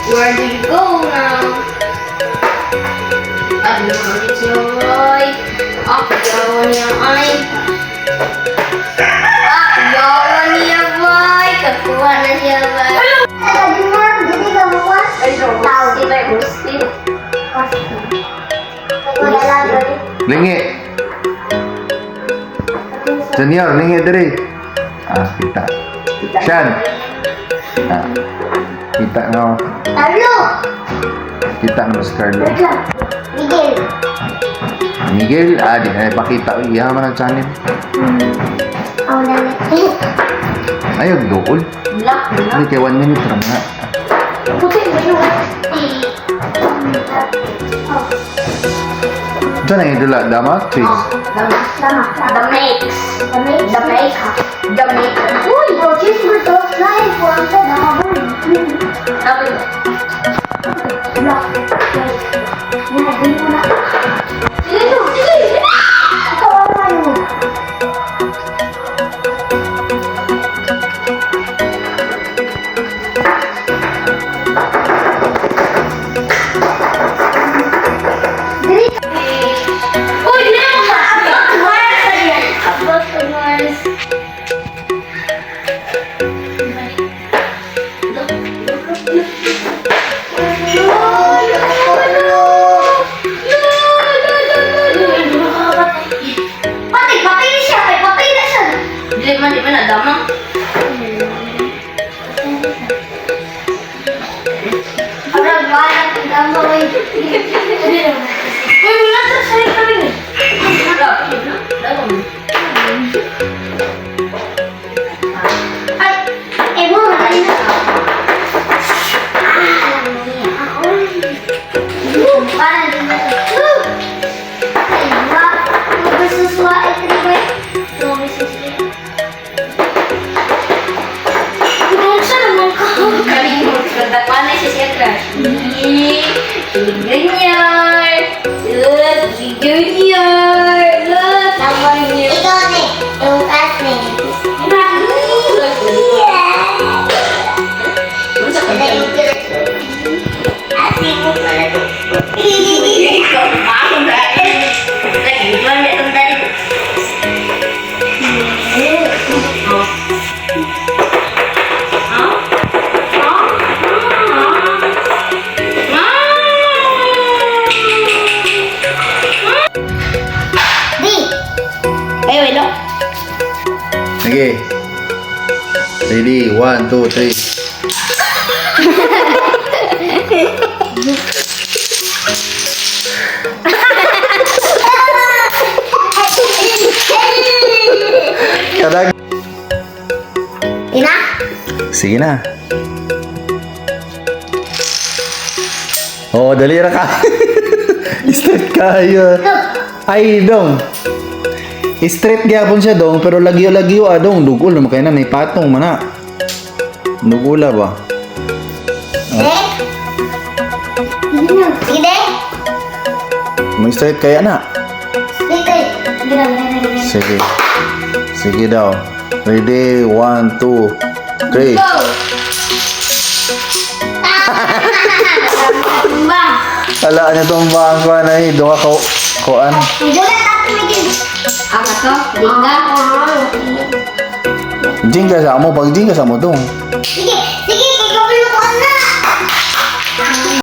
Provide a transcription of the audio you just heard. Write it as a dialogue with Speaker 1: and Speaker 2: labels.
Speaker 1: Where do you go now? Ano ulit yung Roy? Yawan niya ay. Yawan niya boy. Kakuha na siya boy.
Speaker 2: Sabi mo, hindi ka mo ba?
Speaker 1: Ay, rosti ba? Rosti.
Speaker 2: Wala lang doon.
Speaker 3: Lingi. Senior, lingi diri. Kita. Shan. Kita no.
Speaker 2: Talo!
Speaker 3: Kita no si Carlo.
Speaker 2: Miguel.
Speaker 3: Miguel, di na ipakita. Iya man ang channel.
Speaker 2: Ako na
Speaker 3: Ayog, dool.
Speaker 1: Black na.
Speaker 3: Hindi kay 1 minute lang nga.
Speaker 2: Puti ba yun?
Speaker 3: Diyan ang idula, dama, Chris.
Speaker 2: Tama.
Speaker 1: The mix.
Speaker 2: The mix.
Speaker 1: The mix. The mix.
Speaker 2: Uy, bro, cheese mo to. Lain po ang to. Nakabay.
Speaker 1: Sabi mo.
Speaker 2: Block. Yan, hindi mo na. Sige to, sige. Ikaw ang tayo mo.
Speaker 1: Uy, hindi mo ba? Abot ko Mars.
Speaker 2: Patay siya. Patay na siya.
Speaker 1: Di man nadamang.
Speaker 2: Arag, wala. Tingnan mo. Uy, wala sa sarili kami. Ay, mo, madali na. Para din na. Ay, wala. Magsusuwa, ito na ba? Magsusuwa. Buksan naman ka.
Speaker 1: Kalimut ko. Paano siya crush? Junior! Look! Junior! Look!
Speaker 2: Ikaw ni. Yung classmate.
Speaker 1: Unsa ka ba?
Speaker 2: Ate mo pala to.
Speaker 1: Ikaw, ako na. Nag-iwan na itong dali.
Speaker 2: Di.
Speaker 1: Ay, wait lang.
Speaker 3: Sige. Ready, 1, 2, 3. Kadag.
Speaker 2: Ina?
Speaker 3: Sige na. Oh, dali ra ka. Straight kayo. Ay, dong. Straight gyapon siya dong, pero lagyo-lagyo dong. Dugol naman kayo na, may patong mana. Dugula ba?
Speaker 2: De? Sige, De.
Speaker 3: May straight kaya na.
Speaker 2: Dito. Sige.
Speaker 3: Sige. Sige daw. Ready, 1, 2, 3.
Speaker 2: Go! Bang!
Speaker 3: Ala niya tong bangko na doon ka kuan.
Speaker 2: Gulat ako Miguel.
Speaker 1: Ako to, lingga.
Speaker 3: Jing ka sa mo, pag jing ka sa mo dong.
Speaker 2: Sige.